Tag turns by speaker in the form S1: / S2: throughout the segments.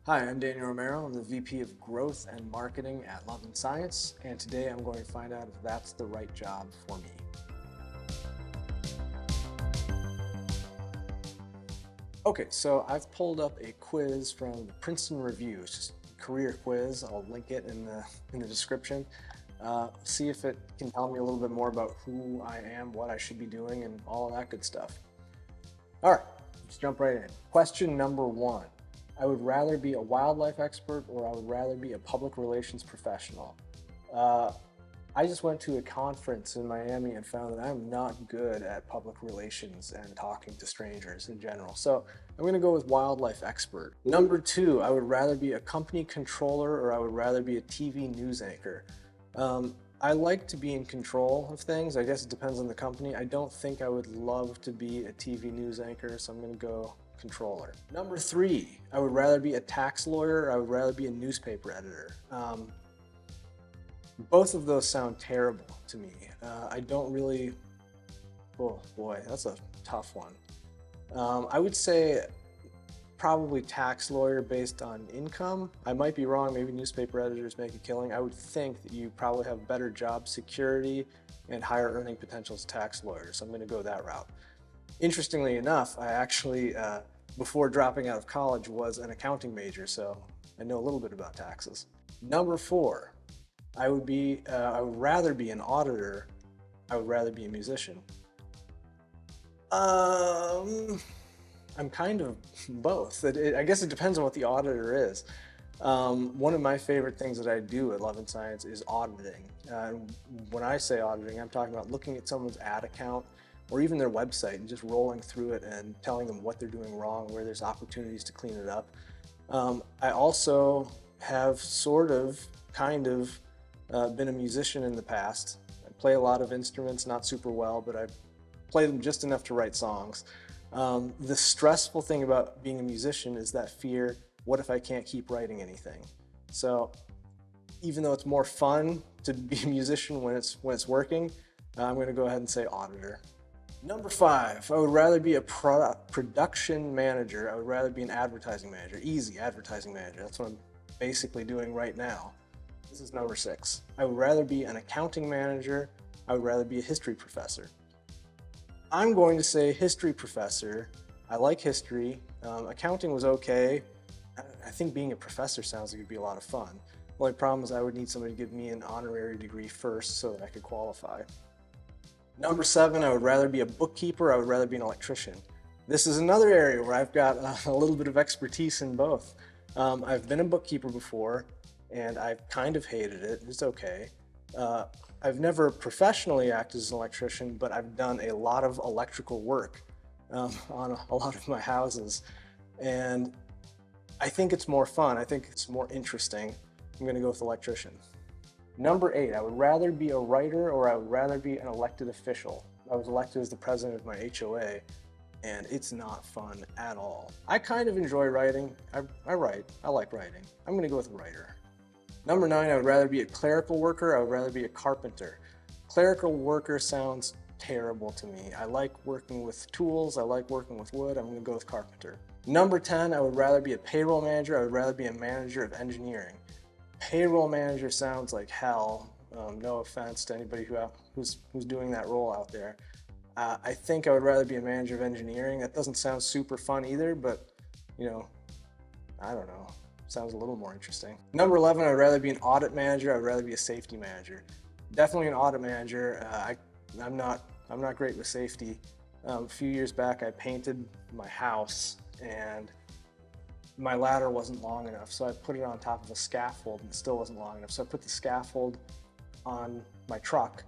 S1: Hi, I'm Daniel Romero. I'm the VP of Growth and Marketing at Love and Science, and today I'm going to find out if that's the right job for me. Okay, so I've pulled up a quiz from the Princeton Review. It's just a career quiz. I'll link it in the description. See if it can tell me a little bit more about who I am, what I should be doing, and all of that good stuff. All right, let's jump right in. Question number one. I would rather be a wildlife expert or I would rather be a public relations professional. Uh, I just went to a conference in Miami and found that I'm not good at public relations and talking to strangers in general. So I'm going to go with wildlife expert. Number two, I would rather be a company controller or I would rather be a TV news anchor. I like to be in control of things. I guess it depends on the company. I don't think I would love to be a TV news anchor, so I'm going to go controller. Number three, I would rather be a tax lawyer or I would rather be a newspaper editor. Both of those sound terrible to me. I don't really, oh boy, that's a tough one. I would say probably tax lawyer based on income. I might be wrong, maybe newspaper editors make a killing. I would think that you probably have better job security and higher earning potential as tax lawyers, so I'm gonna go that route. Interestingly enough, I actually, before dropping out of college, was an accounting major, so I know a little bit about taxes. Number four, I would rather be an auditor. I would rather be a musician. Um, I'm kind of both. I guess it depends on what the auditor is. One of my favorite things that I do at Love and Science is auditing. When I say auditing, I'm talking about looking at someone's ad account or even their website and just rolling through it and telling them what they're doing wrong, where there's opportunities to clean it up. I also have kind of, been a musician in the past. I play a lot of instruments, not super well, but I play them just enough to write songs. The stressful thing about being a musician is that fear, what if I can't keep writing anything? So even though it's more fun to be a musician when it's working, I'm going to go ahead and say auditor. Number five, I would rather be a production manager. I would rather be an advertising manager. Easy, advertising manager. That's what I'm basically doing right now. This is number six. I would rather be an accounting manager. I would rather be a history professor. I'm going to say history professor. I like history. Accounting was okay. I think being a professor sounds like it'd be a lot of fun. The only problem is I would need somebody to give me an honorary degree first so that I could qualify. Number seven, I would rather be a bookkeeper. I would rather be an electrician. This is another area where I've got a little bit of expertise in both. I've been a bookkeeper before and I've kind of hated it. It's okay. I've never professionally acted as an electrician, but I've done a lot of electrical work on a lot of my houses. And I think it's more fun. I think it's more interesting. I'm going to go with electrician. Number eight, I would rather be a writer or I would rather be an elected official. I was elected as the president of my HOA and it's not fun at all. I kind of enjoy writing. I write. I like writing. I'm going to go with writer. Number nine, I would rather be a clerical worker. I would rather be a carpenter. Clerical worker sounds terrible to me. I like working with tools. I like working with wood. I'm going to go with carpenter. Number 10, I would rather be a payroll manager. I would rather be a manager of engineering. Payroll manager sounds like hell. No offense to anybody who's doing that role out there. I think I would rather be a manager of engineering. That doesn't sound super fun either, but you know, I don't know. Sounds a little more interesting. Number 11, I'd rather be an audit manager. I'd rather be a safety manager. Definitely an audit manager. I'm not great with safety. A few years back, I painted my house and my ladder wasn't long enough, so I put it on top of a scaffold and it still wasn't long enough. So I put the scaffold on my truck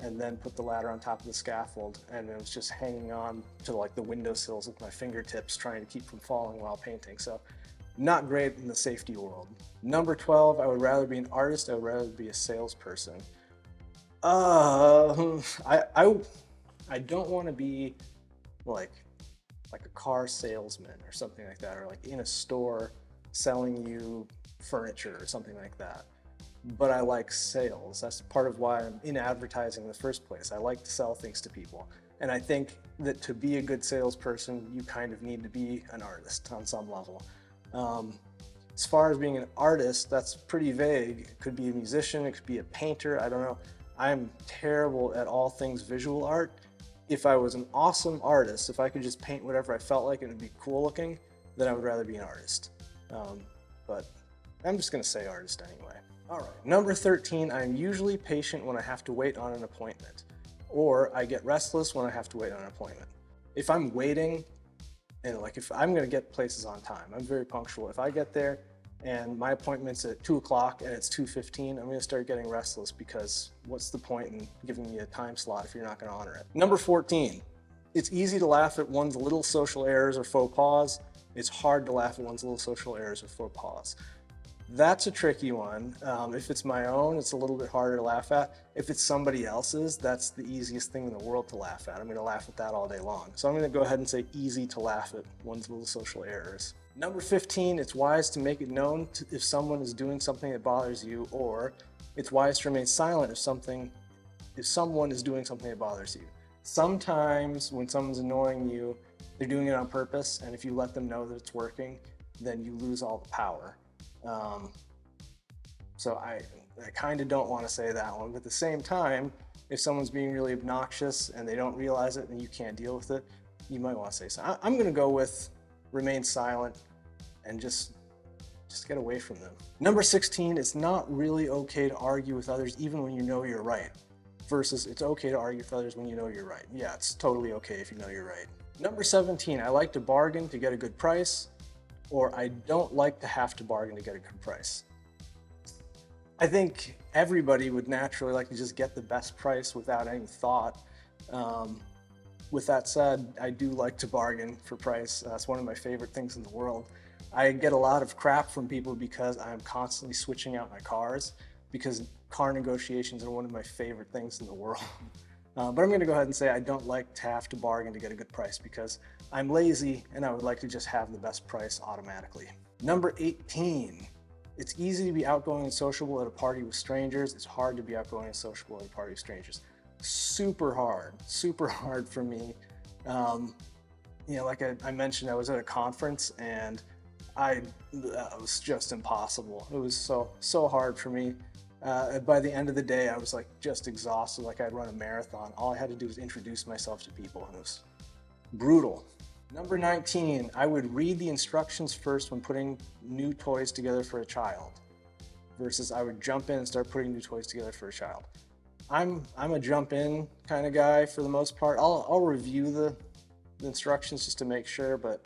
S1: and then put the ladder on top of the scaffold, and it was just hanging on to like the windowsills with my fingertips trying to keep from falling while painting. So not great in the safety world. Number 12, I would rather be an artist. I would rather be a salesperson. Uh, I, I, I don't want to be like a car salesman or something like that, or like in a store selling you furniture or something like that. But I like sales. That's part of why I'm in advertising in the first place. I like to sell things to people. And I think that to be a good salesperson, you kind of need to be an artist on some level. Um, As far as being an artist, that's pretty vague. It could be a musician, it could be a painter, I don't know. I'm terrible at all things visual art. If I was an awesome artist, if I could just paint whatever I felt like and it would be cool looking, then I would rather be an artist. But I'm just gonna say artist anyway. All right, number 13, I'm usually patient when I have to wait on an appointment, or I get restless when I have to wait on an appointment. If I'm waiting, and like if I'm gonna get places on time, I'm very punctual. If I get there and my appointment's at 2 o'clock and it's 2:15, I'm gonna start getting restless because what's the point in giving me a time slot if you're not gonna honor it? Number 14, it's easy to laugh at one's little social errors or faux pas. It's hard to laugh at one's little social errors or faux pas. That's a tricky one. If it's my own, it's a little bit harder to laugh at. If it's somebody else's, that's the easiest thing in the world to laugh at. I'm going to laugh at that all day long. So I'm going to go ahead and say easy to laugh at one's little social errors. Number 15, it's wise to make it known if someone is doing something that bothers you, or it's wise to remain silent if someone is doing something that bothers you. Sometimes when someone's annoying you, they're doing it on purpose, and if you let them know that it's working, then you lose all the power. So I kind of don't want to say that one, but at the same time, if someone's being really obnoxious and they don't realize it and you can't deal with it, you might want to say so. I'm going to go with remain silent and just get away from them. Number 16, it's not really okay to argue with others even when you know you're right, versus it's okay to argue with others when you know you're right. Yeah, it's totally okay if you know you're right. Number 17, I like to bargain to get a good price, or I don't like to have to bargain to get a good price. I think everybody would naturally like to just get the best price without any thought. With that said, I do like to bargain for price. That's one of my favorite things in the world. I get a lot of crap from people because I'm constantly switching out my cars, because car negotiations are one of my favorite things in the world. But I'm going to go ahead and say I don't like to have to bargain to get a good price because I'm lazy and I would like to just have the best price automatically. Number 18, it's easy to be outgoing and sociable at a party with strangers. It's hard to be outgoing and sociable at a party with strangers. Super hard for me. Like I mentioned, I was at a conference and it was just impossible. It was so hard for me. By the end of the day, I was like just exhausted, like I'd run a marathon. All I had to do was introduce myself to people, and it was brutal. Number 19, I would read the instructions first when putting new toys together for a child, versus I would jump in and start putting new toys together for a child. I'm a jump in kind of guy for the most part. I'll review the instructions just to make sure, but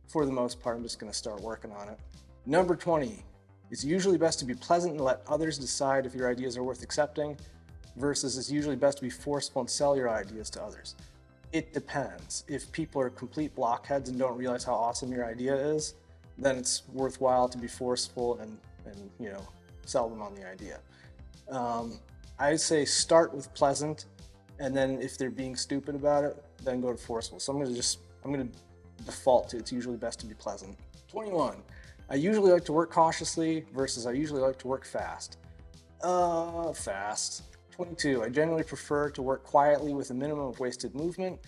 S1: for the most part, I'm just gonna start working on it. Number 20, it's usually best to be pleasant and let others decide if your ideas are worth accepting, versus it's usually best to be forceful and sell your ideas to others. It depends. If people are complete blockheads and don't realize how awesome your idea is, then it's worthwhile to be forceful and sell them on the idea. I'd say start with pleasant, and then if they're being stupid about it, then go to forceful. So I'm gonna default to it's usually best to be pleasant. 21. I usually like to work cautiously versus I usually like to work fast. Fast. 22. I generally prefer to work quietly with a minimum of wasted movement,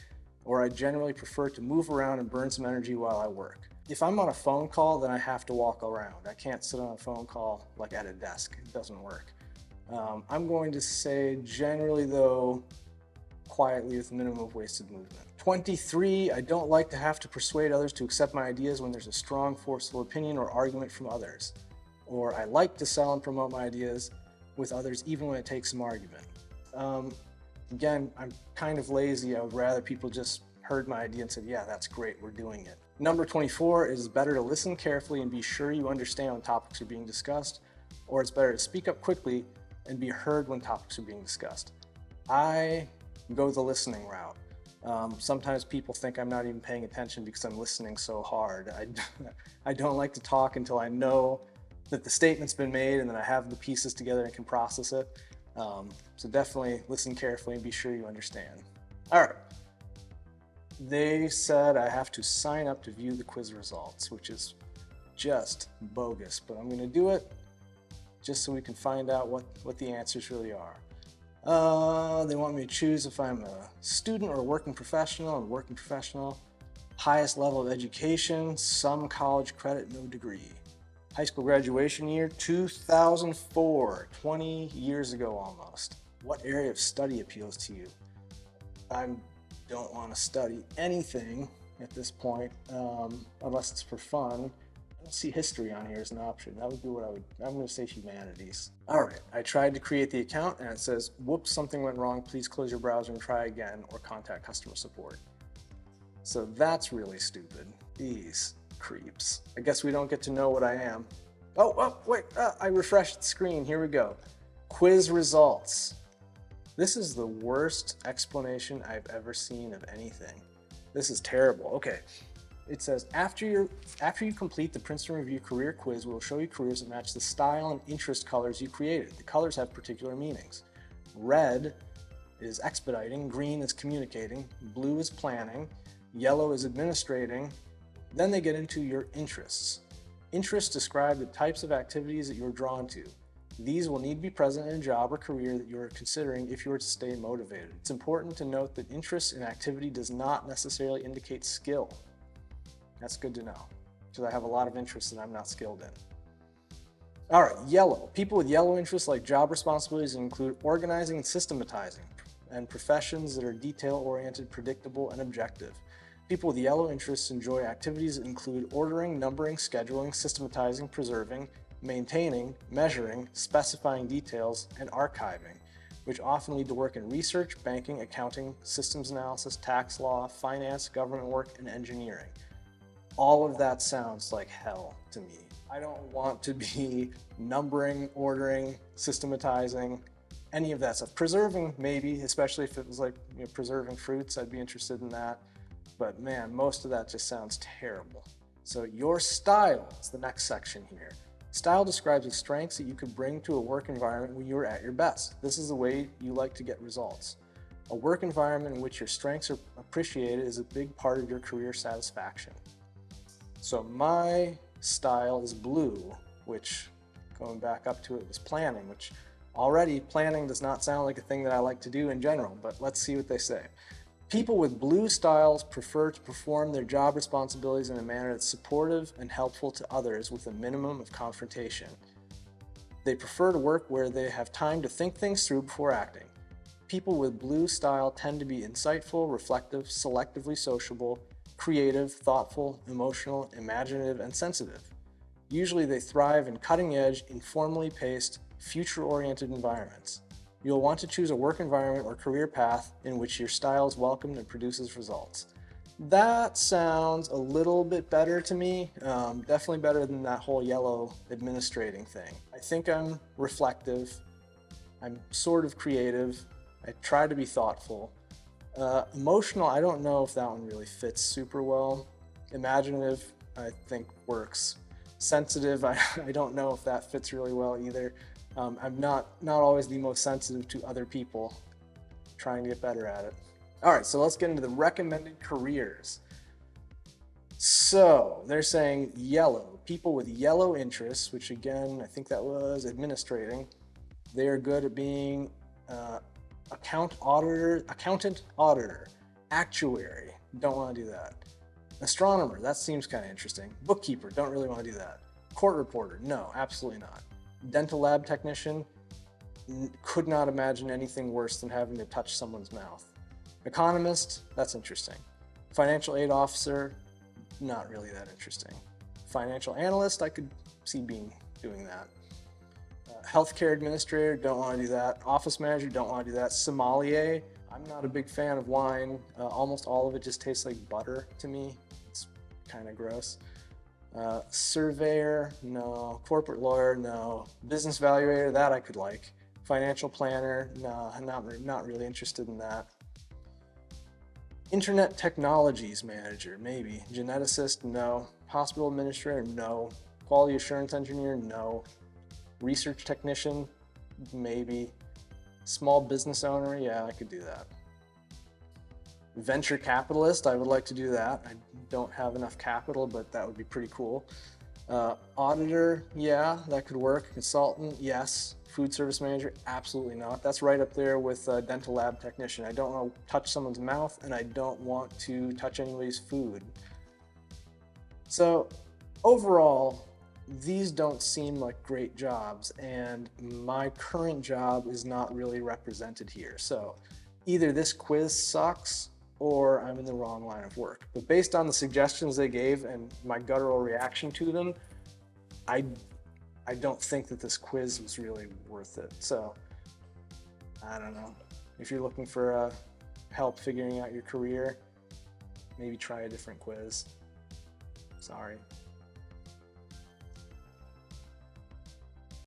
S1: or I generally prefer to move around and burn some energy while I work. If I'm on a phone call, then I have to walk around. I can't sit on a phone call like at a desk. It doesn't work. I'm going to say generally though, quietly with a minimum of wasted movement. 23, I don't like to have to persuade others to accept my ideas when there's a strong, forceful opinion or argument from others. Or I like to sell and promote my ideas with others even when it takes some argument. Again, I'm kind of lazy. I would rather people just heard my idea and said, yeah, that's great, we're doing it. Number 24, it is better to listen carefully and be sure you understand when topics are being discussed, or it's better to speak up quickly and be heard when topics are being discussed. I go the listening route. Sometimes people think I'm not even paying attention because I'm listening so hard. I don't like to talk until I know that the statement's been made and that I have the pieces together and can process it. So definitely listen carefully and be sure you understand. All right. They said I have to sign up to view the quiz results, which is just bogus, but I'm gonna do it just so we can find out what the answers really are. They want me to choose if I'm a student or a working professional. I'm a working professional. Highest level of education, some college credit, no degree. High school graduation year, 2004, 20 years ago almost. What area of study appeals to you? I don't want to study anything at this point, unless it's for fun. I don't see history on here as an option. That would be what I'm going to say humanities. All right, I tried to create the account and it says, whoops, something went wrong. Please close your browser and try again or contact customer support. So that's really stupid. These creeps. I guess we don't get to know what I am. Oh, wait, I refreshed the screen. Here we go. Quiz results. This is the worst explanation I've ever seen of anything. This is terrible. Okay. It says, after you complete the Princeton Review Career Quiz, we will show you careers that match the style and interest colors you created. The colors have particular meanings. Red is expediting, green is communicating, blue is planning, yellow is administrating. Then they get into your interests. Interests describe the types of activities that you're drawn to. These will need to be present in a job or career that you are considering if you are to stay motivated. It's important to note that interest in activity does not necessarily indicate skill. That's good to know, because I have a lot of interests that I'm not skilled in. All right, yellow. People with yellow interests like job responsibilities include organizing and systematizing, and professions that are detail-oriented, predictable, and objective. People with yellow interests enjoy activities that include ordering, numbering, scheduling, systematizing, preserving, maintaining, measuring, specifying details, and archiving, which often lead to work in research, banking, accounting, systems analysis, tax law, finance, government work, and engineering. All of that sounds like hell to me. I don't want to be numbering, ordering, systematizing, any of that stuff. Preserving, maybe, especially if it was like preserving fruits, I'd be interested in that. But man, most of that just sounds terrible. So your style is the next section here. Style describes the strengths that you could bring to a work environment when you are at your best. This is the way you like to get results. A work environment in which your strengths are appreciated is a big part of your career satisfaction. So my style is blue, which, going back up to it, was planning, which already planning does not sound like a thing that I like to do in general, but let's see what they say. People with blue styles prefer to perform their job responsibilities in a manner that's supportive and helpful to others with a minimum of confrontation. They prefer to work where they have time to think things through before acting. People with blue style tend to be insightful, reflective, selectively sociable, creative, thoughtful, emotional, imaginative, and sensitive. Usually they thrive in cutting-edge, informally paced, future-oriented environments. You'll want to choose a work environment or career path in which your style is welcomed and produces results. That sounds a little bit better to me, definitely better than that whole yellow administrating thing. I think I'm reflective, I'm sort of creative, I try to be thoughtful. Emotional, I don't know if that one really fits super well. Imaginative, I think works. Sensitive, I don't know if that fits really well either. I'm not always the most sensitive to other people, trying to get better at it. All right, so let's get into the recommended careers. So they're saying yellow, people with yellow interests, which again, I think that was administrating. They are good at being accountant, auditor, actuary, don't want to do that. Astronomer, that seems kind of interesting. Bookkeeper, don't really want to do that. Court reporter, no, absolutely not. Dental lab technician, could not imagine anything worse than having to touch someone's mouth. Economist, that's interesting. Financial aid officer, not really that interesting. Financial analyst, I could see doing that. Healthcare administrator, don't want to do that. Office manager, don't want to do that. Sommelier, I'm not a big fan of wine. Almost all of it just tastes like butter to me. It's kind of gross. Surveyor, no. Corporate lawyer, no. Business evaluator, that I could like. Financial planner, no, I'm not really interested in that. Internet technologies manager, maybe. Geneticist, no. Hospital administrator, no. Quality assurance engineer, no. Research technician, maybe. Small business owner, yeah, I could do that. Venture capitalist, I would like to do that. I don't have enough capital, but that would be pretty cool. Auditor, yeah, that could work. Consultant, yes. Food service manager, absolutely not. That's right up there with dental lab technician. I don't want to touch someone's mouth, and I don't want to touch anybody's food. So overall, these don't seem like great jobs, and my current job is not really represented here. So either this quiz sucks or I'm in the wrong line of work. But based on the suggestions they gave and my guttural reaction to them, I I don't think that this quiz was really worth it. So I don't know. If you're looking for help figuring out your career, maybe try a different quiz. Sorry.